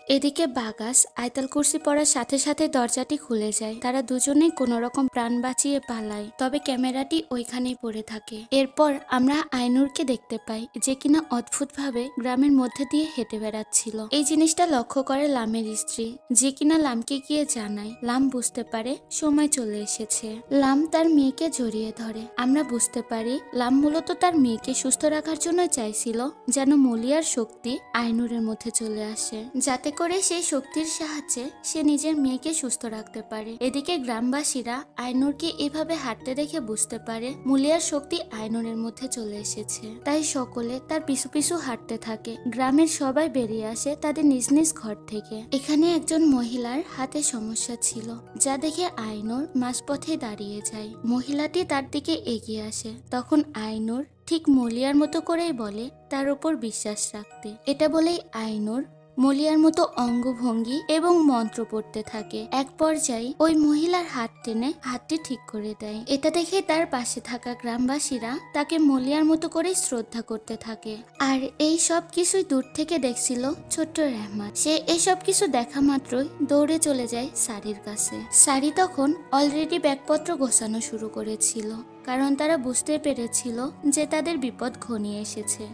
এদিকে বাগাস আয়তাল কুরসি পড়ার সাথে সাথে দরজাটি খুলে যায়। তারা দুজনেই কোনো রকম প্রাণ বাঁচিয়ে পালায়, তবে ক্যামেরাটি ওইখানেই পড়ে থাকে। এরপর আমরা আইনুরকে দেখতে পাই, যে কিনা অদ্ভুতভাবে গ্রামের মধ্যে দিয়ে হেঁটে বেড়াচ্ছিল। এই জিনিসটা লক্ষ্য করে লামের স্ত্রী, যে কিনা লামকে গিয়ে জানায়। লাম বুঝতে পারে সময় চলে এসেছে। লাম তার মেয়েকে জড়িয়ে ধরে। আমরা বুঝতে পারি লাম মূলত তার মেয়েকে সুস্থ রাখার জন্য চাইছিল যেন মলিয়ার শক্তি আইনুরের মধ্যে চলে আসে, যাতে করে সেই শক্তির সাহায্যে সে নিজের মেয়েকে সুস্থ রাখতে পারে। এদিকে গ্রামবাসীরা আইনুরকে এভাবে হাঁটতে দেখে বুঝতে পারে মলিয়ার শক্তি আইনুরের মধ্যে চলে এসেছে। তাই সকলে তার পিছু পিছু হাঁটতে থাকে। গ্রামের সবাই বেরিয়ে আসে তাদের নিজ নিজ ঘর থেকে। এখানে একজন মহিলার হাতে সমস্যা ছিল, যা দেখে আইনুর মাঝপথে দাঁড়িয়ে যায়। মহিলাটি তার দিকে এগিয়ে আসে। তখন আইনুর ঠিক মলিয়ার মতো করেই বলে তার উপর বিশ্বাস রাখতে। এটা বলেই আইনুর মলিয়ার মতো অঙ্গভঙ্গি এবং মন্ত্র পড়তে থাকে। এক পর্যায়ে ওই মহিলার হাত টেনে হাতটি ঠিক করে দেয়। এটা দেখে তার পাশে থাকা গ্রামবাসীরা তাকে মলিয়ার মতো করে শ্রদ্ধা করতে থাকে। আর এই সব কিছুই দূর থেকে দেখছিল ছোট্ট রেহমাত। সে এসব কিছু দেখা মাত্রই দৌড়ে চলে যায় সারির কাছে। সারি তখন অলরেডি ব্যাগপত্র গোছানো শুরু করেছিল, কারণ তারা বুঝতে পেরেছিল যে তাদের বিপদ ঘনিয়ে এসেছে।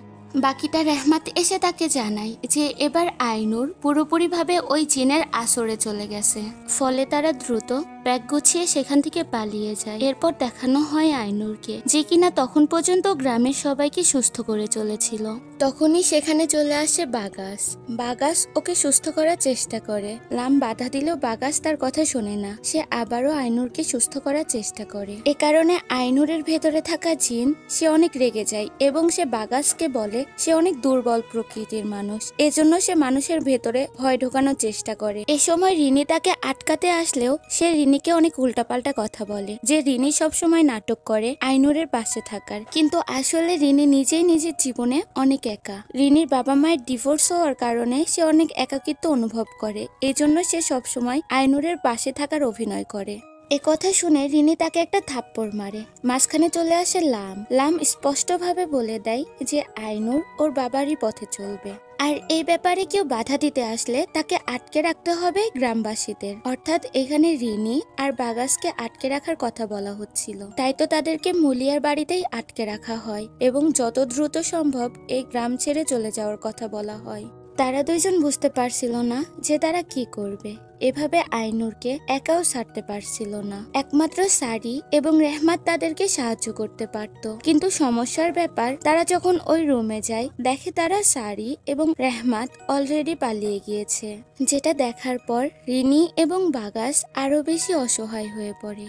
বাকিটা রেহমাত এসে তাকে জানায় যে এবার আইনুর পুরোপুরিভাবে ওই জিনের আসরে চলে গেছে। ফলে তারা দ্রুত ব্যাগ গুছিয়ে সেখান থেকে পালিয়ে যায়। এরপর দেখানো হয় আইনুরকে, যে কিনা তখন পর্যন্ত গ্রামের সবাইকে সুস্থ করে চলেছিল। তখনই সেখানে চলে আসে বাগাস। বাগাস ওকে সুস্থ করার চেষ্টা করে। লাম বাধা দিলেও বাগাস তার কথা শোনে না। সে আবারও আইনুরকে সুস্থ করার চেষ্টা করে। এ কারণে আইনুরের ভেতরে থাকা জিন সে অনেক রেগে যায় এবং সে বাগাসকে বলে সে অনেক দুর্বল প্রকৃতির মানুষ, এজন্য সে মানুষের ভেতরে ভয় ঢোকানোর চেষ্টা করে। এ সময় রিনি তাকে আটকাতে আসলেও সে রিনিকে অনেক উল্টাপাল্টা কথা বলে, যে রিনি সবসময় নাটক করে আইনুরের পাশে থাকার, কিন্তু আসলে রিনি নিজেই নিজের জীবনে অনেক একা। রিনির বাবা মায়ের ডিভোর্স হওয়ার কারণে সে অনেক একাকিত্ব অনুভব করে, এজন্য সে সবসময় আইনুরের পাশে থাকার অভিনয় করে। এ কথা শুনে রিনি তাকে একটা থাপ্পড় মারে। মাঝখানে চলে আসে লাম। লাম স্পষ্টভাবে বলে দেয় যে আইনুর ওর বাবারই পথে চলবে, আর এই ব্যাপারে কেউ বাধা দিতে আসলে তাকে আটকে রাখতে হবে গ্রামবাসীদের। অর্থাৎ এখানে রিনি আর বাগাসকে আটকে রাখার কথা বলা হচ্ছিল। তাই তো তাদেরকে মলিয়ার বাড়িতেই আটকে রাখা হয় এবং যত দ্রুত সম্ভব এই গ্রাম ছেড়ে চলে যাওয়ার কথা বলা হয়। তারা দুইজন বুঝতে পারছিল না যে তারা কি করবে। এভাবে আইনুরকে একাও ছাড়তে পারছিল না। একমাত্র সারি এবং রেহমাত তাদেরকে সাহায্য করতে পারত। কিন্তু সমস্যার ব্যাপার, তারা যখন ওই রুমে যায় দেখে তারা সারি এবং রেহমাত অলরেডি পালিয়ে গিয়েছে। যেটা দেখার পর রিনি এবং বাগাস আরো বেশি অসহায় হয়ে পড়ে।